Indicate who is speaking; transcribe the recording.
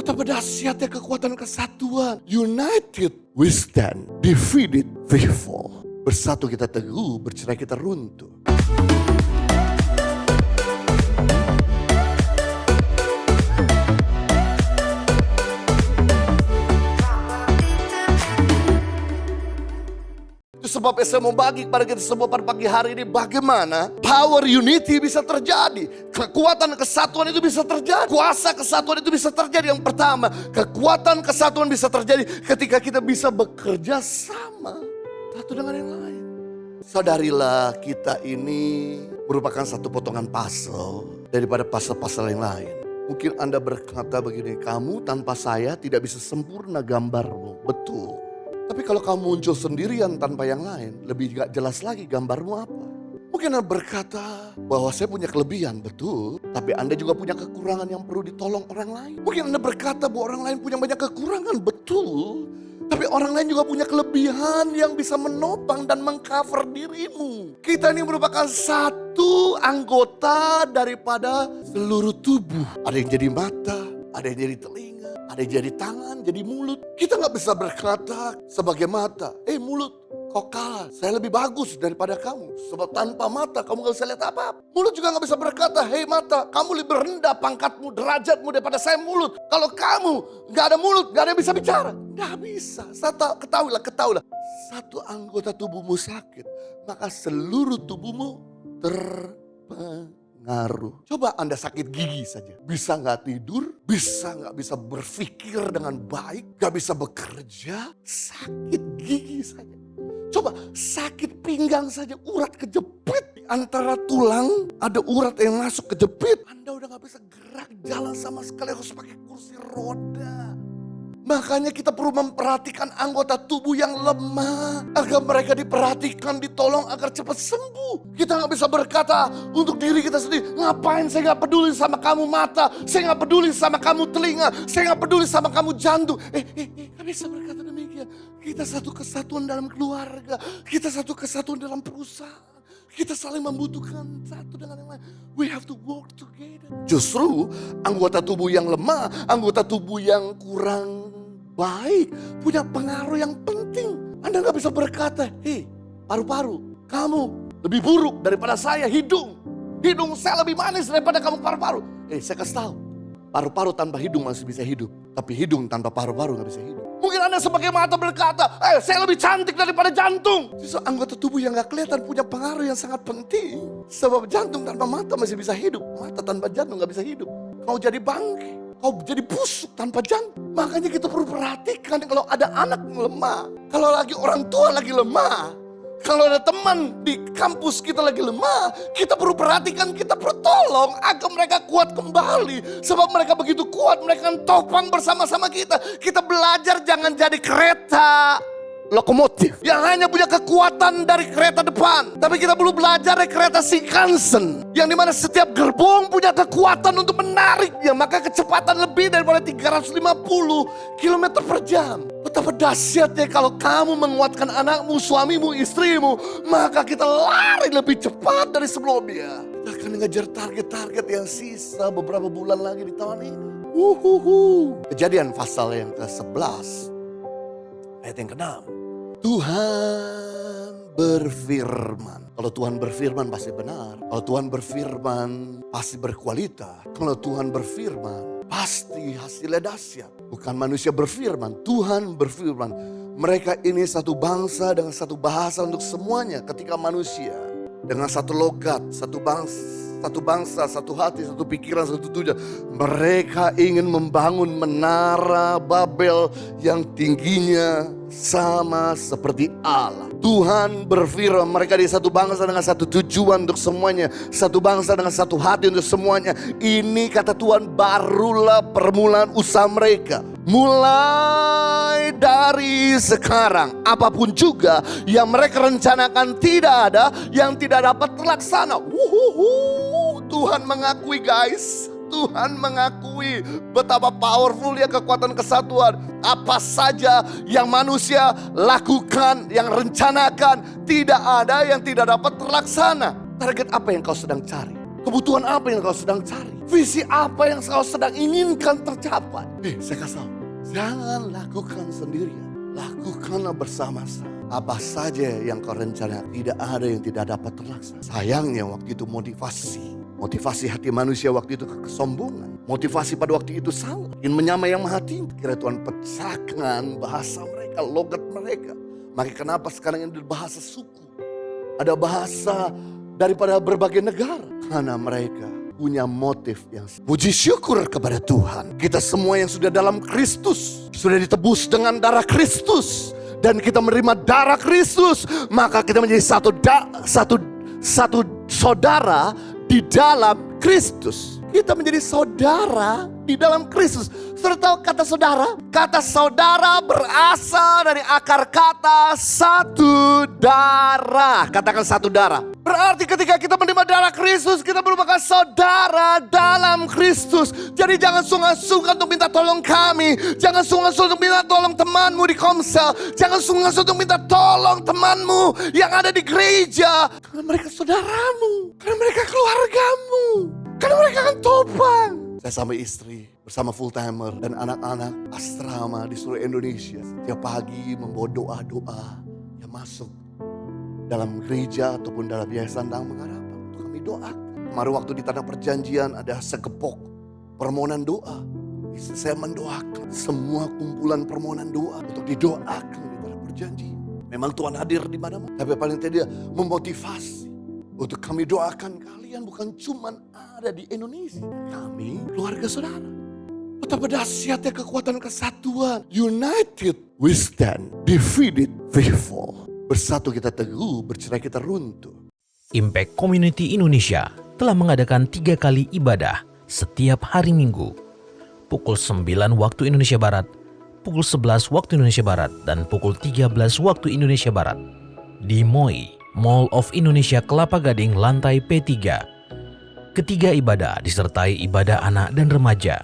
Speaker 1: Betapa dahsyatnya kekuatan kesatuan. United we stand, divided we fall. Bersatu kita teguh, bercerai kita runtuh. Itu sebabnya saya mau bagi kepada kita semua pada pagi hari ini bagaimana power unity bisa terjadi. Kekuatan kesatuan itu bisa terjadi. Kuasa kesatuan itu bisa terjadi. Yang pertama, kekuatan kesatuan bisa terjadi ketika kita bisa bekerja sama satu dengan yang lain. Sadarilah kita ini merupakan satu potongan puzzle daripada puzzle-puzzle yang lain. Mungkin Anda berkata begini, kamu tanpa saya tidak bisa sempurna gambarmu. Betul. Tapi kalau kamu muncul sendirian tanpa yang lain, lebih gak jelas lagi gambarmu apa. Mungkin Anda berkata bahwa saya punya kelebihan, betul. Tapi Anda juga punya kekurangan yang perlu ditolong orang lain. Mungkin Anda berkata bahwa orang lain punya banyak kekurangan, betul. Tapi orang lain juga punya kelebihan yang bisa menopang dan mengcover dirimu. Kita ini merupakan satu anggota daripada seluruh tubuh. Ada yang jadi mata, ada yang jadi telinga, ada yang jadi tangan, jadi mulut. Kita gak bisa berkata sebagai mata, mulut kau kalah, saya lebih bagus daripada kamu. Sebab tanpa mata kamu gak bisa lihat apa-apa. Mulut juga gak bisa berkata, hei mata, kamu lebih rendah pangkatmu, derajatmu daripada saya mulut. Kalau kamu gak ada mulut, gak ada yang bisa bicara. Gak bisa, ketahuilah. Satu anggota tubuhmu sakit, maka seluruh tubuhmu terpengaruh. Coba Anda sakit gigi saja. Bisa gak tidur, bisa gak bisa berpikir dengan baik, gak bisa bekerja, sakit gigi saja. Coba sakit pinggang saja, urat kejepit. Di antara tulang ada urat yang masuk kejepit. Anda udah gak bisa gerak, jalan sama sekali, harus pakai kursi roda. Makanya kita perlu memperhatikan anggota tubuh yang lemah. Agar mereka diperhatikan, ditolong agar cepat sembuh. Kita gak bisa berkata untuk diri kita sendiri, ngapain saya gak peduli sama kamu mata. Saya gak peduli sama kamu telinga. Saya gak peduli sama kamu jantung. Gak bisa berkata demikian. Kita satu kesatuan dalam keluarga. Kita satu kesatuan dalam perusahaan. Kita saling membutuhkan satu dengan yang lain. We have to work together. Justru anggota tubuh yang lemah, anggota tubuh yang kurang baik, punya pengaruh yang penting. Anda gak bisa berkata, hei paru-paru, kamu lebih buruk daripada saya. Hidung saya lebih manis daripada kamu paru-paru. Saya kasih tahu, paru-paru tanpa hidung masih bisa hidup. Tapi hidung tanpa paru-paru gak bisa hidup. Mungkin Anda sebagai mata berkata, saya lebih cantik daripada jantung. Justru anggota tubuh yang gak kelihatan punya pengaruh yang sangat penting. Sebab jantung tanpa mata masih bisa hidup. Mata tanpa jantung gak bisa hidup. Kau jadi bangke, kau jadi busuk tanpa jantung. Makanya kita perlu perhatikan kalau ada anak yang lemah. Kalau lagi orang tua lagi lemah. Kalau ada teman di kampus kita lagi lemah, kita perlu perhatikan, kita perlu tolong agar mereka kuat kembali. Sebab mereka begitu kuat, mereka akan topang bersama-sama kita. Kita belajar jangan jadi kereta lokomotif yang hanya punya kekuatan dari kereta depan. Tapi kita perlu belajar dari kereta Shinkansen, yang dimana setiap gerbong punya kekuatan untuk menariknya. Maka kecepatan lebih daripada 350 km per jam. Betapa dahsyatnya kalau kamu menguatkan anakmu, suamimu, istrimu, maka kita lari lebih cepat dari sebelumnya. Kita akan mengejar target-target yang sisa beberapa bulan lagi di tahun ini. Kejadian pasal yang ke-11 ayat yang ke-6. Tuhan berfirman. Kalau Tuhan berfirman pasti benar. Kalau Tuhan berfirman pasti berkualitas. Kalau Tuhan berfirman pasti hasilnya dahsyat. Bukan manusia berfirman, Tuhan berfirman. Mereka ini satu bangsa dengan satu bahasa untuk semuanya. Ketika manusia dengan satu logat, satu bangsa, satu hati, satu pikiran, satu tujuan. Mereka ingin membangun menara Babel yang tingginya sama seperti Allah. Tuhan berfirman, mereka di satu bangsa dengan satu tujuan untuk semuanya. Satu bangsa dengan satu hati untuk semuanya. Ini kata Tuhan barulah permulaan usaha mereka. Mulai dari sekarang, apapun juga yang mereka rencanakan tidak ada yang tidak dapat terlaksana. Tuhan mengakui guys. Tuhan mengakui betapa powerfulnya kekuatan kesatuan. Apa saja yang manusia lakukan, yang rencanakan, tidak ada yang tidak dapat terlaksana. Target apa yang kau sedang cari? Kebutuhan apa yang kau sedang cari? Visi apa yang kau sedang inginkan tercapai. Saya kasih tahu, jangan lakukan sendirian. Lakukanlah bersama-sama. Apa saja yang kau rencanakan, tidak ada yang tidak dapat terlaksana. Sayangnya waktu itu motivasi hati manusia waktu itu kesombongan. Motivasi pada waktu itu salah. Ingin menyamai yang maha tinggi. Kira Tuhan pecahkan bahasa mereka, logat mereka. Maka kenapa sekarang ini bahasa suku. Ada bahasa daripada berbagai negara. Karena mereka punya motif yang puji syukur kepada Tuhan. Kita semua yang sudah dalam Kristus, sudah ditebus dengan darah Kristus, dan kita menerima darah Kristus, maka kita menjadi satu saudara di dalam Kristus. Kita menjadi saudara di dalam Kristus. Saudara tahu kata saudara? Kata saudara berasal dari akar kata satu darah. Katakan satu darah. Berarti ketika kita menerima darah Kristus, kita merupakan saudara dalam Kristus. Jadi jangan sungkan-sungkan untuk minta tolong kami. Jangan sungkan-sungkan untuk minta tolong temanmu di Komsel. Jangan sungkan-sungkan untuk minta tolong temanmu yang ada di gereja. Karena mereka saudaramu. Karena mereka keluargamu. Karena mereka akan topang. Saya sama istri, bersama full timer dan anak-anak asrama di seluruh Indonesia. Setiap pagi membawa doa-doa yang masuk dalam gereja ataupun dalam yayasan Daang Pengharapan. Untuk kami doakan. Kemarin waktu di Tanah Perjanjian ada segepok permohonan doa. Istri saya mendoakan semua kumpulan permohonan doa untuk didoakan di Tanah Perjanjian. Memang Tuhan hadir di mana-mana. Tapi paling tidak memotivasi untuk kami doakan kalian bukan cuma ada di Indonesia. Kami keluarga saudara. Betapa dahsyatnya kekuatan kesatuan. United we stand, divided we fall. Bersatu kita teguh, bercerai kita runtuh.
Speaker 2: Impact Community Indonesia telah mengadakan 3 kali ibadah setiap hari Minggu. Pukul 9 waktu Indonesia Barat, pukul 11 waktu Indonesia Barat, dan pukul 13 waktu Indonesia Barat. Di MOI, Mall of Indonesia Kelapa Gading lantai P3. Ketiga ibadah disertai ibadah anak dan remaja.